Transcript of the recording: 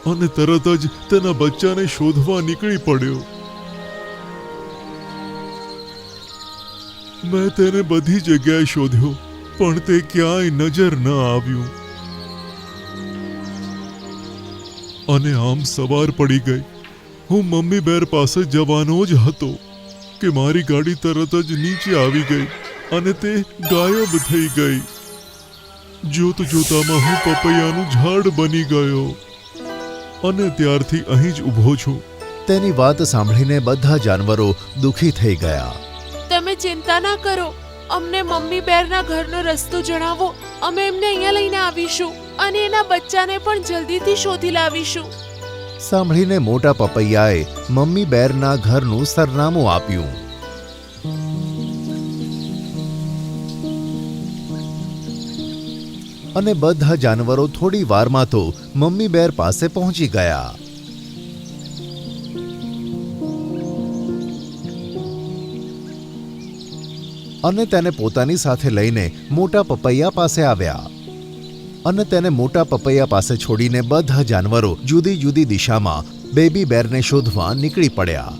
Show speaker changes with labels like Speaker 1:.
Speaker 1: અને તરત જ તેના બચ્ચાને શોધવા નીકળી પડ્યો. મેં તેને બધી જગ્યાએ શોધ્યો, પણ તે ક્યાંય નજર ન આવ્યું. અને આમ સવાર પડી ગઈ. હું મમ્મી બેર પાસે જવાનો જ હતો કે મારી ગાડી તરત જ નીચે આવી ગઈ અને તે ગાયબ થઈ ગઈ. જોત જોતામાં હું પપૈયાનું ઝાડ બની ગયો અને ત્યારથી અહીં જ ઊભો છું.
Speaker 2: તેની વાત સાંભળીને બધા જાનવરો દુઃખી થઈ ગયા.
Speaker 3: તમે ચિંતા ના કરો, અમને મમ્મી બેરના ઘરનો રસ્તો જણાવો. અમે એમને અહીંયા લઈને આવીશું અને એના બચ્ચાને પણ જલ્દીથી શોધી લાવીશું.
Speaker 2: સાંભળીને મોટા પપૈયાએ મમ્મી બેરના ઘરનું સરનામું આપ્યું. અને બધા જાનવરો થોડી વારમાં તો મમ્મી બેર પાસે પહોંચી ગયા. અને તેને પોતાની સાથે લઈને મોટા પપૈયા પાસે આવ્યા. અને તેને મોટા પપૈયા પાસે છોડીને બધા જાનવરો જુદી જુદી દિશામાં બેબી બેરને શોધવા નીકળી પડ્યા.